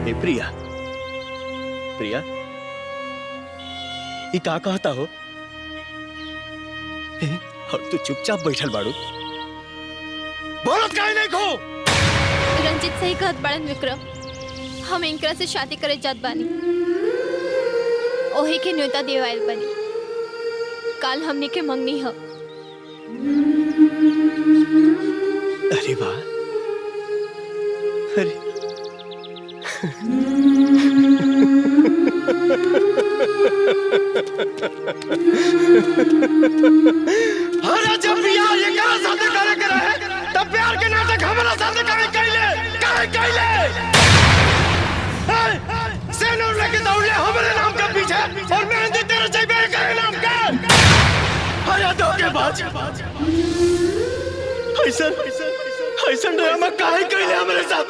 ए प्रिया, प्रिया, ये का कहता हो? और तू चुपचाप बैठल बाड़ू, बोलत काहे नहीं को? रंजित सही कहत बाड़न विक्रम, हम इनकरा से शादी करे जात बानी। ओही के न्योता देवाइल बनी। काल हमने के मंगनी ह। अरे वाह, अरे अरे जब प्यार ये करा साथे करे करे है, तब प्यार के नाटक हमारा साथे करे कैले सेनूर लेके दौड़े हमारे नाम के पीछे और मेहंदी तेरे जेबे के नाम के। अरे धोखेबाज, ऐसा ड्रामा काहे कैले हमारे साथ?